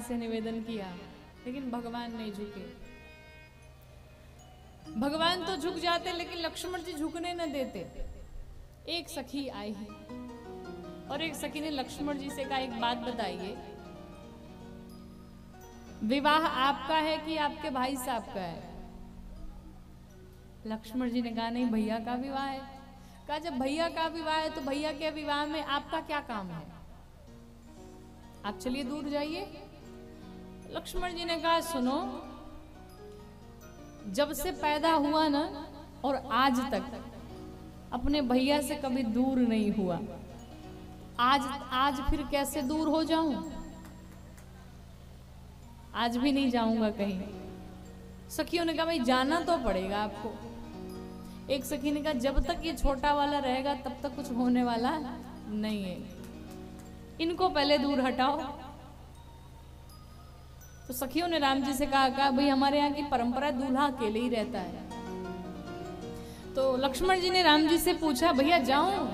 से निवेदन किया, लेकिन भगवान नहीं झुके। भगवान तो झुक जाते, लेकिन लक्ष्मण जी झुकने न देते। एक सखी आई है और एक सखी ने लक्ष्मण जी से कहा, एक बात बताइए, विवाह आपका है कि आपके भाई साहब का है? लक्ष्मण जी ने कहा, नहीं, भैया का विवाह है। कहा, जब भैया का विवाह है तो भैया के विवाह में आपका क्या काम है? आप चलिए दूर जाइए। लक्ष्मण जी ने कहा, सुनो, जब से पैदा हुआ ना और आज तक अपने भैया से कभी दूर नहीं हुआ, आज फिर कैसे दूर हो जाऊं? आज भी नहीं जाऊंगा कहीं। सखियों ने कहा, भाई जाना तो पड़ेगा आपको। एक सखी ने कहा, जब तक ये छोटा वाला रहेगा तब तक कुछ होने वाला नहीं है, इनको पहले दूर हटाओ। तो सखियों ने राम जी से कहा भाई हमारे यहाँ की परंपरा दूल्हा अकेले ही रहता है। तो लक्ष्मण जी ने राम जी से पूछा, भैया जाऊं?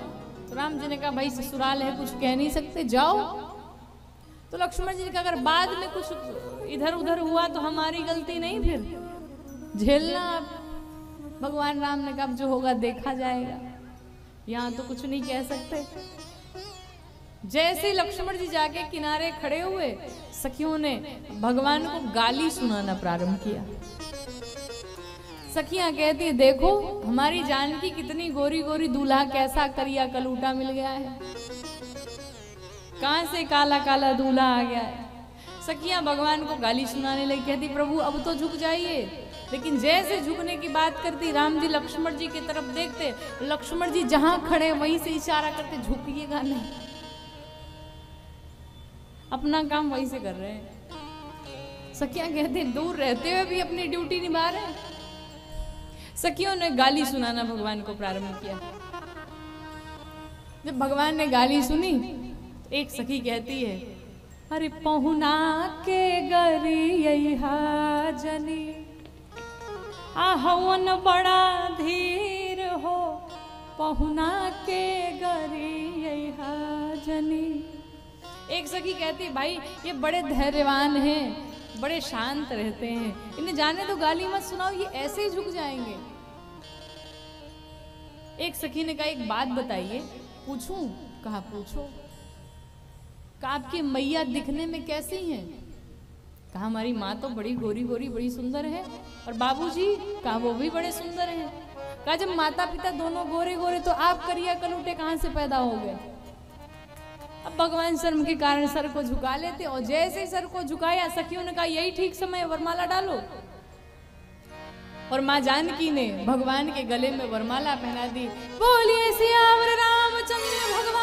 तो राम जी ने कहा, भाई ससुराल है, कुछ कह नहीं सकते, जाओ। तो लक्ष्मण जी ने कहा, अगर बाद में कुछ इधर उधर हुआ तो हमारी गलती नहीं, फिर झेलना आप। भगवान राम ने कहा, जो होगा देखा जाएगा, यहाँ तो कुछ नहीं कह सकते। जैसे लक्ष्मण जी जाके किनारे खड़े हुए, सखियों ने भगवान को गाली सुनाना प्रारंभ किया। सखियां कहती, देखो हमारी जानकी कितनी गोरी गोरी, दूल्हा कैसा करिया कलूटा मिल गया है, कहां से काला काला दूल्हा आ गया है। सखियां भगवान को गाली सुनाने लगी, कहती, प्रभु अब तो झुक जाइए। लेकिन जैसे झुकने की बात करती, राम जी लक्ष्मण जी की तरफ देखते, लक्ष्मण जी जहां खड़े वहीं से इशारा करते, झुकिएगा नहीं। अपना काम वहीं से कर रहे हैं। सखियां कहते, दूर रहते हुए भी अपनी ड्यूटी निभा रहे हैं। सखियों ने गाली सुनाना भगवान को प्रारंभ किया। जब भगवान ने गाली सुनी, तो एक सखी कहती है, अरे पहुना के गरी जनी, आहवन बड़ा धीर हो, पहुना के गरी जनी। एक सखी कहती है, भाई ये बड़े धैर्यवान हैं, बड़े शांत रहते हैं, इन्हें जाने दो, गाली मत सुनाओ, ये ऐसे ही झुक जाएंगे। एक सखी ने कहा, एक बात बताइए, पूछूं? कहा, पूछो। कहा, आपकी मैया दिखने में कैसी हैं? कहा, हमारी माँ तो बड़ी गोरी गोरी, बड़ी सुंदर है। और बाबूजी? कहा, वो भी बड़े सुंदर हैं। कहा, जब माता पिता दोनों गोरे गोरे तो आप करिया कलूटे कहां से पैदा हो गए? अब भगवान शर्म के कारण सर को झुका लेते, और जैसे ही सर को झुकाया, सखियों ने कहा, यही ठीक समय, वरमाला डालो। और माँ जानकी ने भगवान के गले में वरमाला पहना दी। बोलिए सियावर रामचंद्र भगवान